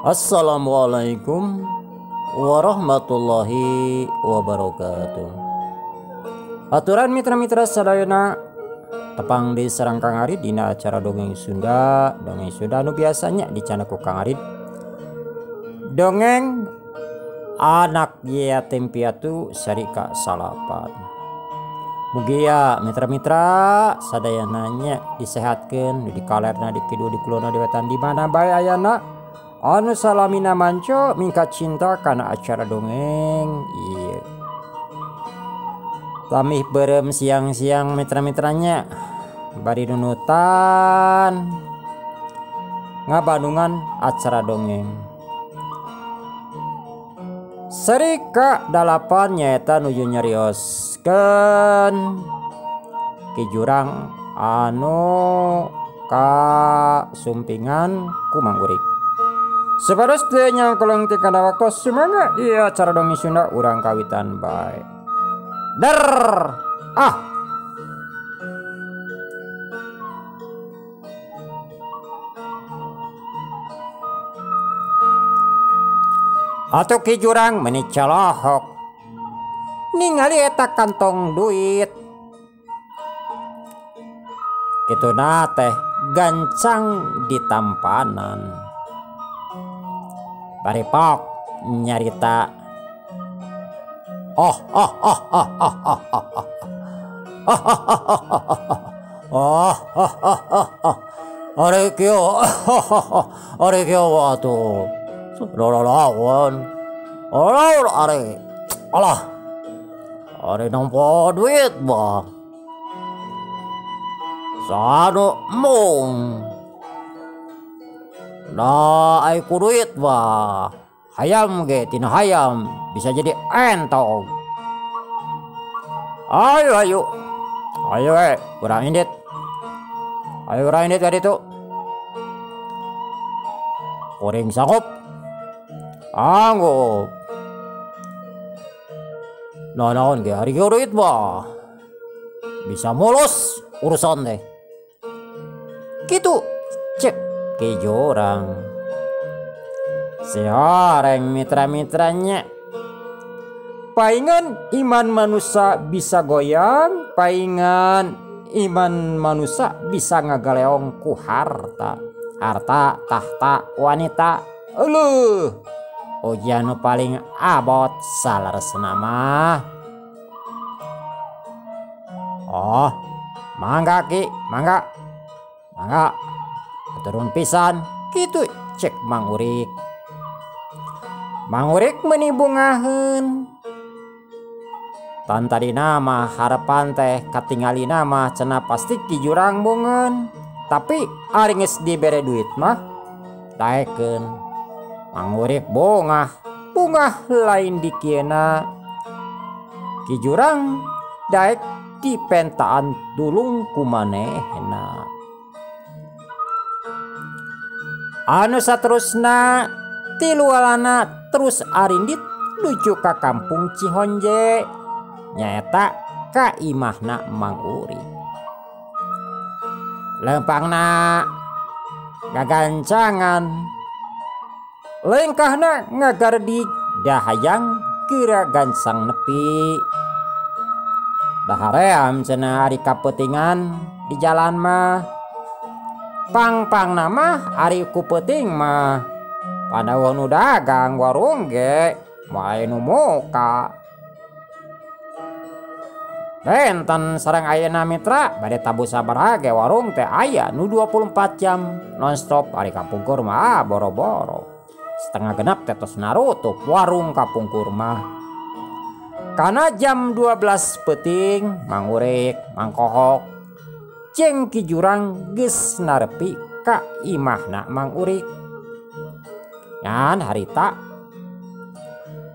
Assalamualaikum warahmatullahi wabarakatuh. Aturan mitra-mitra sadayana tepang di sareng Kang Arid dina acara dongeng Sunda anu biasanya dicana ku Kang Arid. Dongeng anak yatim piatu sarika salapan. Mugia mitra-mitra sadayananya disehatkeun di kalerna di kidu di kulona di wetan di mana bae ayana. Anu salamina manco mingkat cinta karena acara dongeng iya. Tamih berem siang-siang mitra-mitranya bari nunutan ngabandungan acara dongeng Serika dalapan nyaeta nuju nyarioskeun Ki Jurang anu kasumpingan ku Mang Urik. Sepados teh nyangkolong ti kana waktu semangat iya acara dongeng Sunda urang kawitan bae. Der. Atuh Ki Jurang meuni calohok. Ningali eta kantong duit. Kituna teh gancang ditampanan. Baripok nyarita are kyo watu lalawan are nampa duit ba sano mung nah ai ku duit ba hayam ge tina hayam bisa jadi entong. Ayo urang indit tadi tuh kuring sanggup anggup naon ge hari ge duit ba bisa mulus urusan teh gitu cek Ki Jurang. Seorang mitra-mitranya paingan iman manusia bisa goyang, paingan iman manusia bisa ngagaleong ku harta tahta wanita. Ujian paling abot salaresna mah mangga Ki mangga turun pisan gitu cek Mang Urik. Mang Urik meuni bungaheun tan tadi nama harapan teh katingali nama cenah pasti Ki Jurang bungeun tapi ari geus dibere duit mah daekeun Mang Urik bungah lain dikieuna Ki Jurang daek dipentaan dulung ku manehna. Anu saterusna tilualana terus arindit nuju ka kampung Cihonje nyaeta ka imahna Mang Urik. Lempangna gagancangan lengkahna ngagardi dahayang kira gansang nepi dahaream cenah ari kapeutingan di jalan mah pang nama ari ku peuting mah padawan nu dagang warung ge moal nu muka benten sareng ayeuna mitra bade tabu sabaraha ge warung teh aya nu 24 jam nonstop ari kapungkur mah boro-boro setengah genap teh tos narutup warung kapungkur mah kana jam 12 peuting Mang Urik Mang Kohok jeung Ki Jurang geus narepi ka imahna Mang Urik. Ngan harita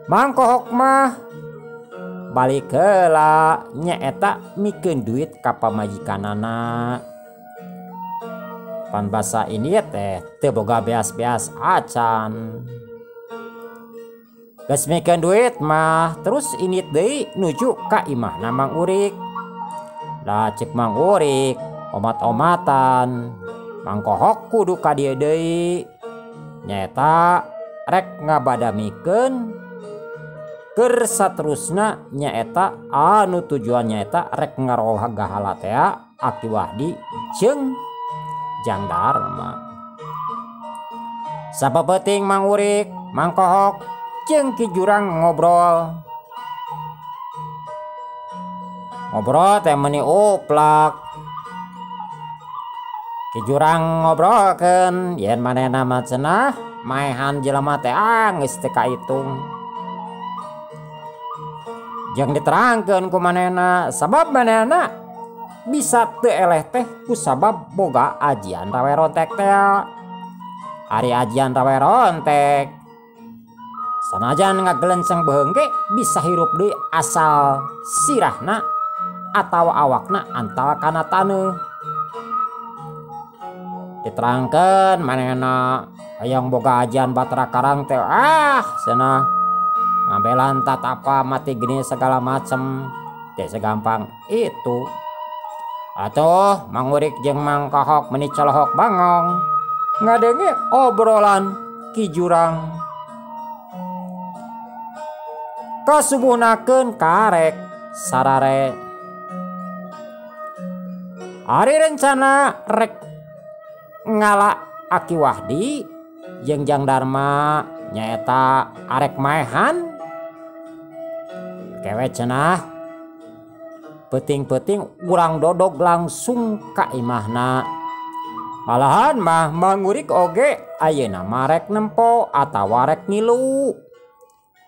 Mang Kohok mah balik heula nyaeta mikeun duit ka pamajikanana. Pan basa ini teh teu boga beas-beas acan. Geus mikeun duit mah terus init deui nuju ka imahna Mang Urik. Da cek Mang Urik omat-omatan Mang Kohok kudu ka dieu deui nyaeta rek ngabadamikeun keur saterusna nyaeta anu tujuannya eta rek ngarolah gahala teh Aki Wahdi jeung Jang Darma. Sapepeting Mang Urik, Mang Kohok jeung Ki Jurang ngobrol teh meuni uplak. Ki Jurang ngobrolkeun yen manehna mah cenah maehan jelema teh geus teu kaitung. Jeung diterangkeun ku manehna sabab manehna bisa teu eleh teh ku sabab boga ajian rawe rontek teh. Ari ajian rawe rontek sanajan ngagelenceng beheung ge bisa hirup deui asal sirahna atawa awakna antal kana taneuh. Diterangkeun manehna hayang boga ajian Batra Karang teh cenah ngambelan tatapa mati geni segala macem teh segampang itu. Atuh Mang Urik jeung Mang Kohok meuni colohok bangong ngadenge obrolan Ki Jurang. Kasubuhnakeun karek sarare ari rencana rek ngala Aki Wahdi jeung Jang Darma nyaeta arek maehan kewe cenah peuting-peuting urang dodog langsung ka imahna. Malahan mah Mang Urik oge ayeuna mah rek nempo atawa rek ngilu.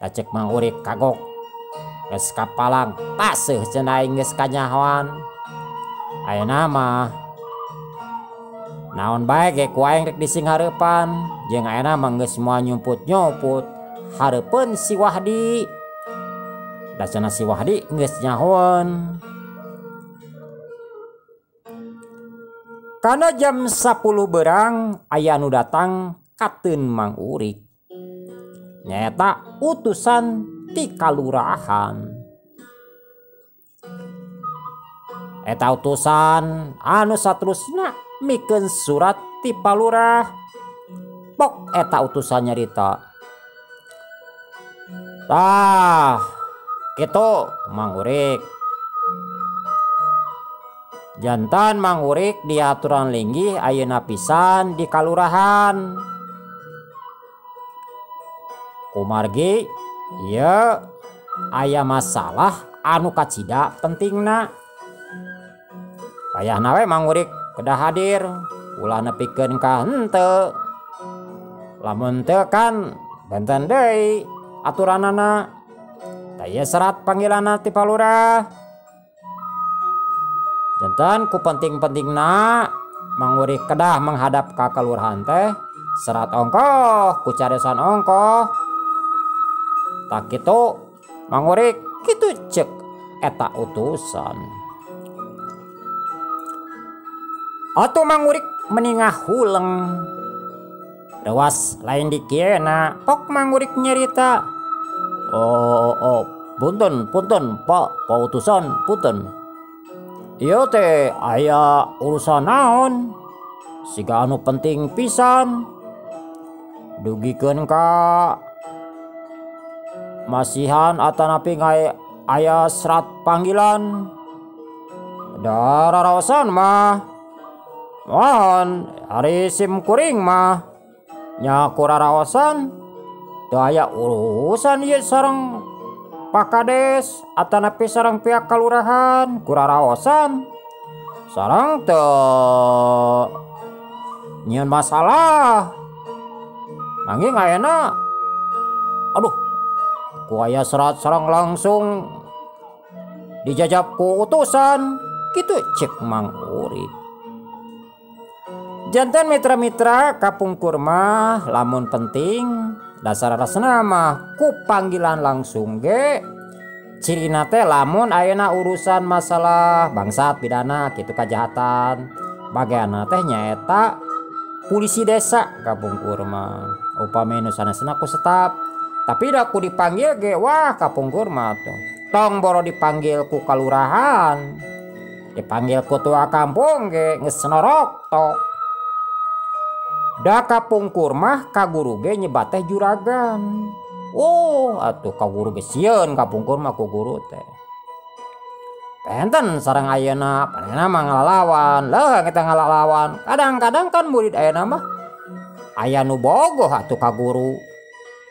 Cek Mang Urik kagok geus kapalang taseuh cenah aing geus kanyahoan. Ayeuna mah naon bae ge ku aing rek disinghareupan jeung ayeuna mah geus moal nyumput-nyumput hareupeun si Wahdi. Da cenah si Wahdi geus nyahoan. Kana jam 10 beurang aya anu datang kateun Mang Urik. Nyaeta utusan ti kalurahan. Eta utusan anu saterusna mikeun surat ti palurah. Pok eta utusan nyarita. Tah, kitu Mang Urik. Jantan Mang Urik diaturan linggih ayeuna pisan di kalurahan. Kumargi ieu aya masalah anu kacida pentingna. Payahna we Mang Urik kedah hadir ulah nepikeun ka henteu. Lamun teu kan benten deui aturanana. Taya serat panggilanna ti palurah. Jantan ku penting-pentingna Mang Urik kedah menghadap ka kalurahan teh serat ongkoh ku caresan ongkoh. Tak kitu Mang Urik kitu cek eta utusan. Atuh Mang Urik meningah huleng. Dewas lain dikieuna pok Mang Urik nyerita. Punten Pak utusan punten. Ieu teh aya urusan naon? Siga anu penting pisan. Dugikeun ka masihan atanapi aya serat panggilan. Da raraosan mah mohon ari sim kuring mah nya ku raraosan teu aya urusan ieu sareng Pak Kades atanapi sareng pihak kalurahan ku raraosan sareng teu nyieun masalah. Nanging ayeuna aduh ku aya serat sareng langsung dijajab ku utusan kitu cek Mang Urik. Jantan mitra-mitra kapungkur mah lamun penting dasar-dasarna mah ku panggilan langsung ge. Cirina teh lamun ayeuna urusan masalah bangsat pidana kitu kajahatan bageana teh nyaeta polisi desa kapungkur mah. Upami nu sanesna ku staf tapi da ku dipanggil ge wah kapungkur mah tuh tong boro dipanggil ku kalurahan dipanggil ku tua kampung ge geus norok tok. Da kapungkur mah ka guru ge nyebat teh juragan. Oh atuh ka guru ge sieun kapungkur mah ku guru teh. Penten sareng ayeuna panena mah ngalalawan. Leuh kita ngalalawan. Kadang-kadang kan murid ayeuna mah aya nu bogoh atuh ka guru.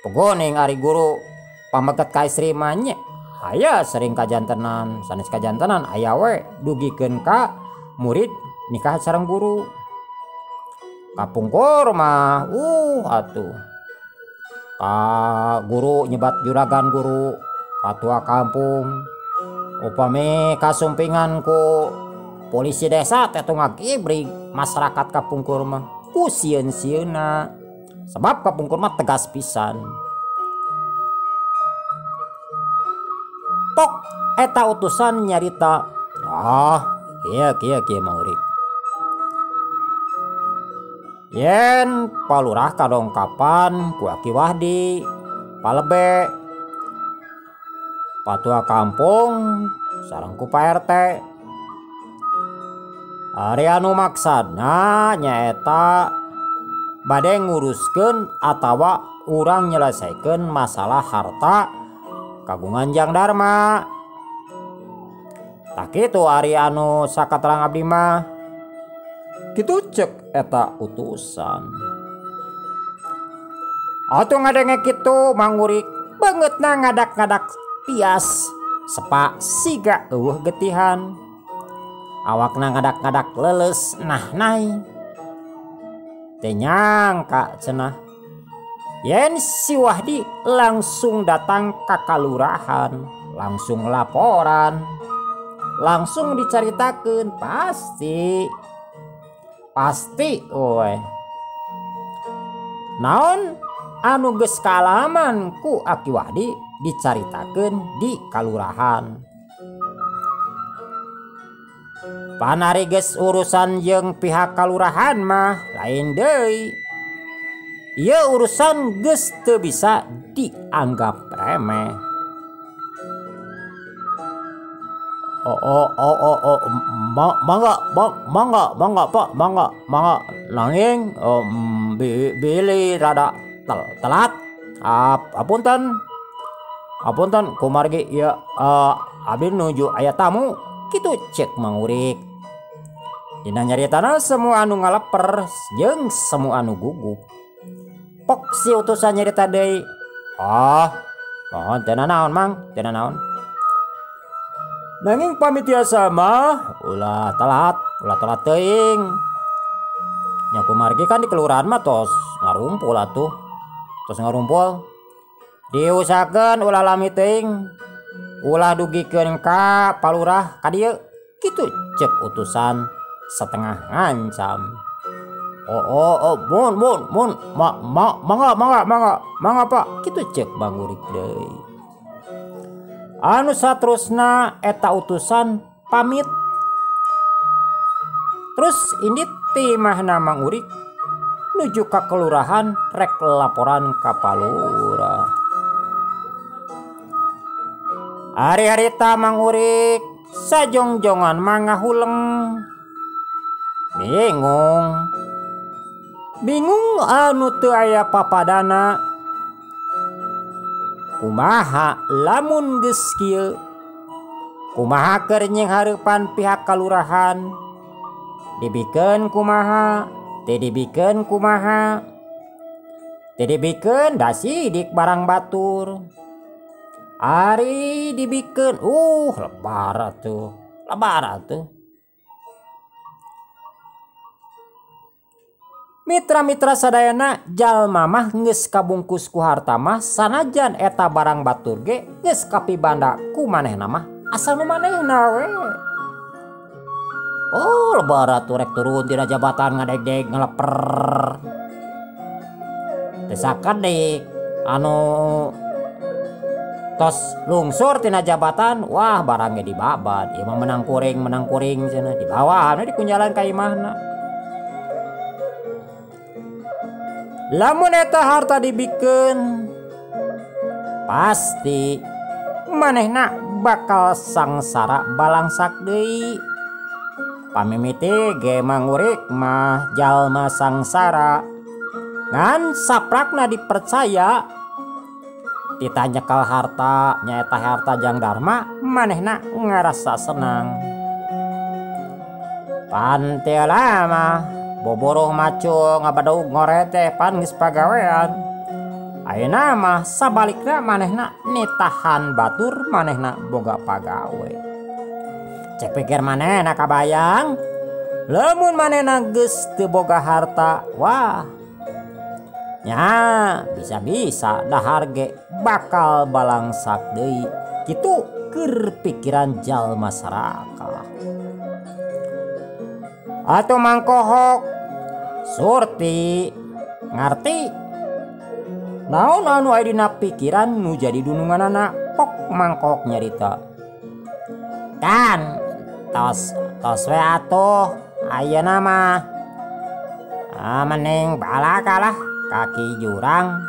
Pegoning ari guru pameket ka istri mah nya. Aya sering kajantenan, sanes kajantenan aya we dugikeun ka murid nikah sareng guru. Kapungkur mah atuh ka guru nyebat juragan guru, katua kampung. Upami kasumpingan ku polisi desa teh teu ngagibrig masyarakat kapungkur mah ku sieun-sieunna. Sebab kapungkur mah tegas pisan. Pok eta utusan nyarita, kieu Mang Urik. Yen palurah kadongkapan ku Aki Wahdi, palebe, patua kampung sareng ku Pak RT. Ari anu maksana nyaeta bade nguruskeun atawa urang nyelesaikeun masalah harta kagungan Jang Darma. Tak kitu ari anu sakaterang abdi mah kitu cek eta utusan. Atuh ngadenge kitu Mang Urik bangetna ngadak-ngadak tias sepa siga eueuh getihan. Awakna ngadak-ngadak leuleus nahnai. Teu nyangka cenah yen si Wahdi langsung datang ke kalurahan, langsung laporan, langsung dicaritakeun pasti we. Naon anu geus kaalaman ku Aki Wahdi dicaritakeun di kalurahan. Panari geus urusan jeung pihak kalurahan mah lain deui. Ieu urusan geus teu bisa dianggap remeh. Mangga Pak, mangga. Nanging bili rada telat. Apunten kumargi ya abdi nuju aya tamu. Kitu cek Mang Urik. Dina nyaritana semua anu ngaleper jeung semua anu gugup. Pok si utusan nyarita deui. Mohon teu naon Mang, teu naon. Nanging pamitiasa mah ulah telat teuing. Nya kumargi kan di kelurahan mah tos ngarumpul atuh. Diusahakeun ulah lami teuing. Ulah dugikeun ka palurah ka dieu. Kitu cek utusan setengah ngancam. Mangga Pak, kitu cek Mang Urik deui. Anu saterusna eta utusan pamit. Terus indit timahna Mang Urik nuju ka kelurahan rek laporan ka palurah. Hari-harita Mang Urik sajongjongan mangahuleng. Bingung anu teu aya papadana. Kumaha lamun geus kieu? Kumaha keur nyenghareupan pihak kalurahan? Dibikeun kumaha? Teu dibikeun kumaha? Teu dibikeun da sidik barang batur. Ari dibikeun lebar atuh. Mitra-mitra sadayana jalma mah geus kabungkus ku harta mah sanajan eta barang batur ge geus kapibanda ku manehna mah asal nu manehna we. Lebar atuh rek turun tina jabatan ngadeg-deg ngaleper. Desakan deui anu tos lungsur tina jabatan wah barangnya dibabad. Ieu mah menang kuring cenah di bawah anu dikunjalan ka imahna. Lamun eta harta dibikeun pasti manehna bakal sangsara balangsak deui. Pamimiti ge Mang Urik mah jalma sangsara ngan saprakna dipercaya ditanyakel harta nyaeta harta jang dharma manehna ngarasa senang. Pan teu lama boboroh maco ngabadaug ngorete pan geus pagawean. Ayeuna mah sabalikna manehna nitahan batur manehna boga pagawe. Cek pikir manehna kabayang lamun manehna geus teu boga harta, wah nya bisa-bisa dahar ge bakal balangsak deui kitu keur pikiran jalma saraka. Atuh mangkohok surti ngarti naon anu aya dina pikiran nu jadi dununganana. Pok mangkohok nyarita, kan tos we atuh ayeuna mah mending balakalah kaki jurang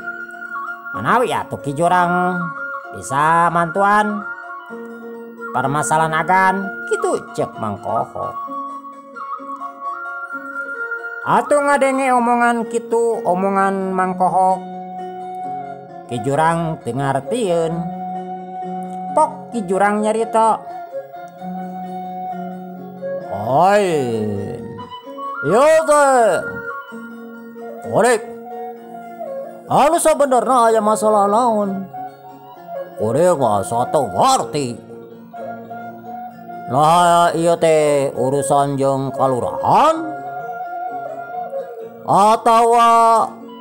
manawi atuh ki jurang bisa mantuan permasalahan agan kitu cek mangkohok. Atuh ngadenge omongan kitu omongan mangkohok ki jurang teu ngartieun. Pok ki jurang nyarita, ieu teh korek anu sabenerna aya masalah naon korek mah satu ngarti. Nah ieu teh urusan jeung kalurahan atawa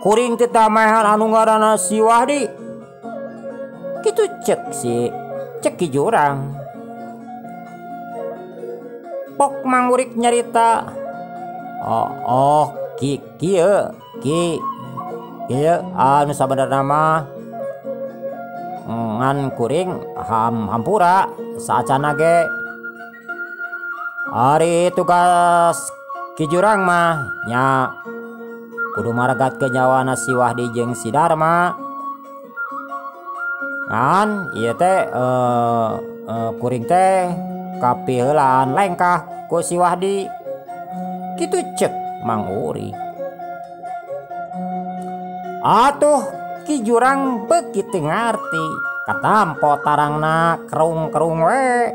kuring teh tamahan anu ngaranna si Wahdi kitu cek ki jurang. Pok mangurik nyarita, kieu anu sabenerna mah ngan kuring hampura saacana ge ari tugas ki jurang mah nya kudu maragatkeun nyawana si Wahdi jeung si Darma. Ngan ieu teh kuring teh kapiheulaan lengkah ku si Wahdi kitu cek Mang Uri. Atuh ki jurang begitu ngarti katampo tarangna kerung-kerung we.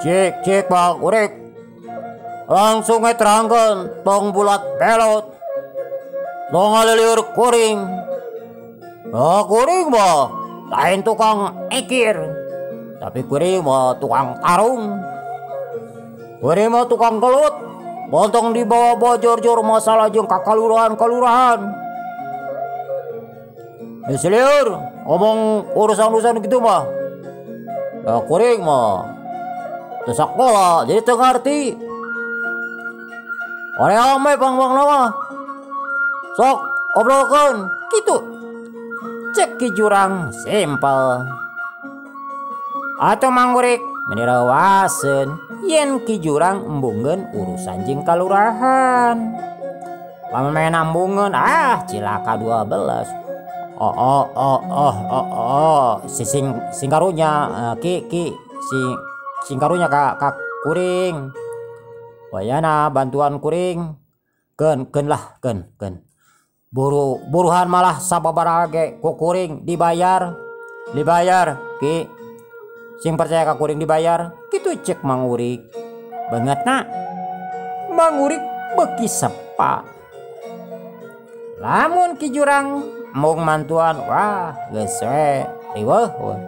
Cek Bang Urik langsung terangkan tong bulat belot tong ngalilir kuring. Nah kuring mah lain tukang ekir tapi kuring mah tukang tarung. Kuring mah tukang gelut bontong dibawa jor-jor masalah jeung kakalurahan. Seliur ngomong urusan-urusan gitu mah. Nah kuring mah teu sakola jadi teu ngarti. Ore ame pang-pang nama sok obrolkeun kitu cek ki jurang simpel. Atuh Mang Urik menirawaseun yen ki jurang embungkeun urusan jeung kalurahan. Lamun main embungkeun cilaka 12. Si karunya sing karunya ka kuring. Wayana bantuan kuring keun buruhan malah sababaraha ge ku kuring dibayar ki sing percaya ka kuring dibayar kitu cek Mang Urik. Beungeutna Mang Urik beuki sepa lamun ki jurang mung mantuan wah geus we riweuh.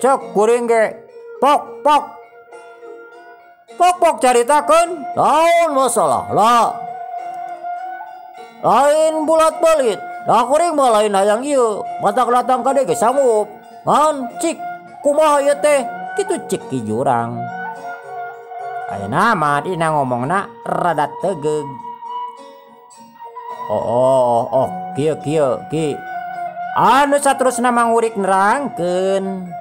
Cek kuring ge pok caritakeun naon masalah lah. Lain bulat balit da kuring mah lain hayang ieu matak datang ka dieu ge sanggup ngan cik kumaha ieu teh kitu cek ki jurang. Ayeuna mah dina ngomongna rada tegeug. Kieu ki anu saterusna Mang Urik nerangkeun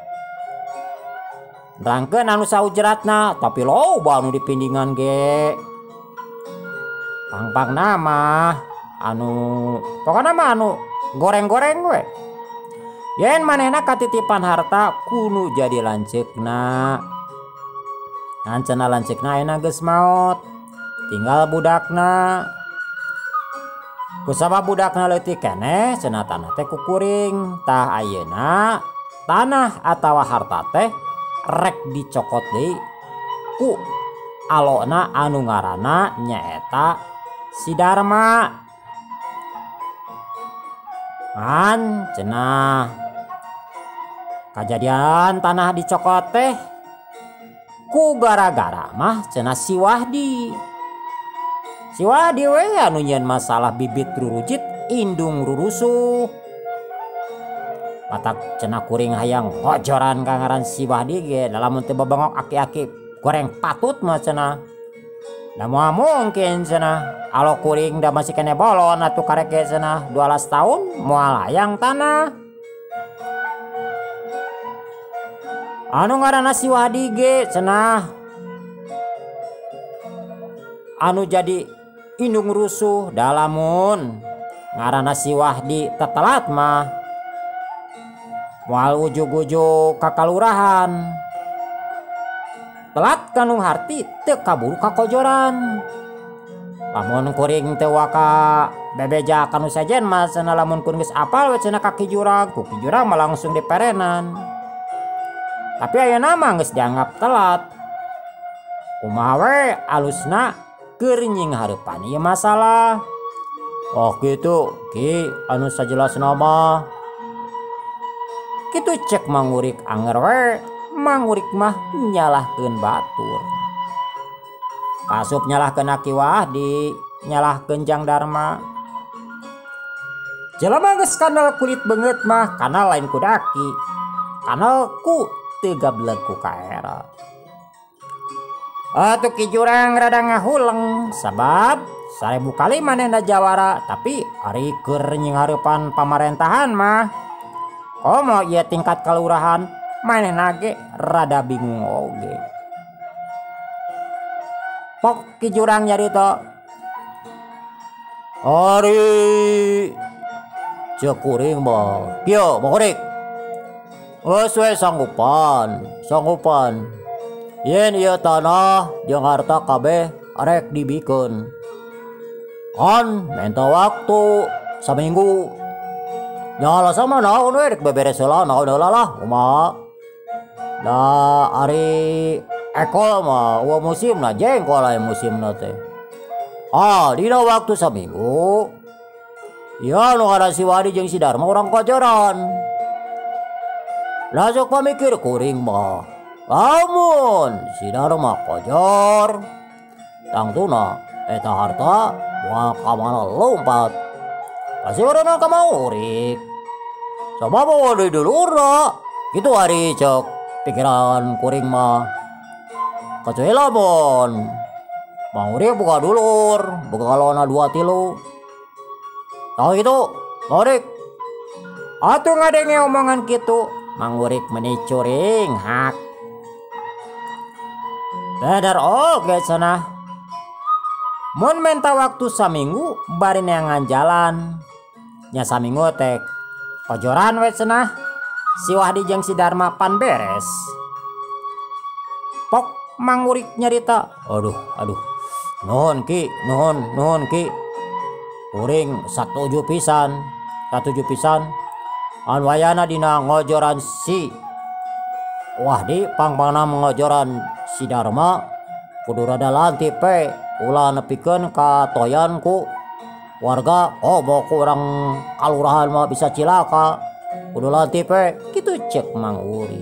anu saujratna tapi loba anu dipindingan ge. Pang nama pokokna mah anu goreng-goreng we. Yen manehna katitipan harta kudu jadi lanceukna. Ngan cenah lanceukna ayeuna geus maot. Tinggal budakna. Kusabab budakna leutik keneh cenah tanah teh ku kuring. Tah ayeuna tanah atawa harta teh rek dicokot deui ku alona anu ngaranna nyaeta si Darma. Ngan cenah kajadian tanah dicokot teh ku gara-gara mah cenah si Wahdi. Si Wahdi we anu nyeun masalah bibit rurujit indung rurusuh. Matak cenah kuring hayang ngojoran ka ngaran si Wahdi ge dalam teu babengok aki-aki goreng patut mah cenah. Da moal mungkin cenah alo kuring da masih kene bolon atuh karek ge cenah 12 tahun moal hayang tanah. Anu ngaranna si Wahdi ge cenah anu jadi indung rusuh dalamun ngaranna si Wahdi tetelat mah moal ujug-ujug ka kalurahan. Telat kanu harti teu kaburu ka kojoran. Lamun kuring teu waka bebeja kanu sajen mah cenah lamun kuring geus apal we cenah ka kijurang, ku kijurang mah langsung diperenan. Tapi ayeuna mah geus dianggap telat. Kumaha we alusna keur nying hareupan ieu masalah. Oh kitu Ki anu sajelasna mah. Kitu cek mangurik anger we, mangurik mah nyalahkeun batur. Kasup nyalahkeun Aki Wahdi, nyalahkeun Jang Darma. Jelema geus kandal kulit beungeut mah kana lain ku daki. Kana ku teu gablek ku kaera. Atuh Ki Jurang rada ngahuleng sabab 1000 kali manehna jawara tapi ari keur nying hareupan pamarentahan mah komo ieu tingkat kalurahan manehna ge rada bingung oge. Pok Ki Jurang nyarita, "Ari ceuk kuring mah kieu mokorik. Geus we sanggupan. Yen ieu tanah jeung harta kabeh arek dibikeun. On menta waktu saminggu. Nya alasan mah naon we rek beberes heula naon heula lah kumaha. Da ari ekol mah eueuh musimna jengkol aya musimna teh. Dina waktu saminggu ieu anu ngaran si Wahdi jeung si Darma urang kojoran. Lah sok pamikir kuring mah. Lamun si Darma kojor tangtuna eta harta moal ka mana lompat pasti urang ka maurik sabab deui dulurna kitu ari cek pikiran kuring mah. Kecuali lamun maurik buka dulur buka kalona 2-3 tau gitu maurik atuh ngadenge omongan kitu mangurik meuni curing hak. Bener oge cenah. Mun menta waktu saminggu bari neangan jalan. Nya saminggu teh kojoran we cenah. Si Wahdi jeung si Darma pan beres. Pok mangurik nyarita. Aduh. Nuhun Ki. Kuring satuju pisan. Anwayana dina ngojoran si Wahdi pangpangna ngojoran si Darma kudu rada lantip pe ulah nepikeun ka toyan ku warga mau ku urang kalurahan mah bisa cilaka kudu lantip pe kitu cek Mang Uri.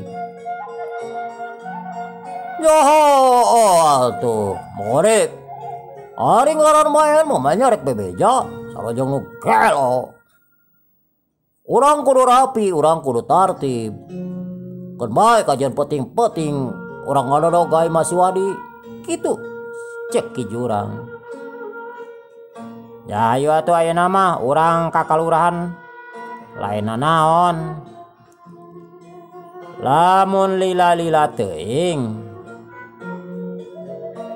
Atuh morik ari ngaran maen mah rek bebeja sarojong nu gelo. Urang kudu rapi, urang kudu tartib. Kan bae kajian penting-penting urang ngadodog gawe masih Wahdi kitu cek Ki Jurang. Ya ayo atuh ayeuna mah urang ka kalurahan lainna naon. Lamun lila-lila teuing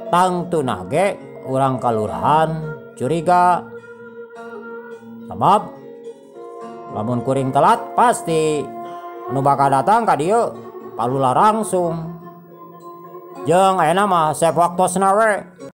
tangtuna ge urang kalurahan curiga. Sabab lamun kuring telat pasti anu bakal datang ka dieu palula langsung. Jeung ayeuna mah sep waktosna we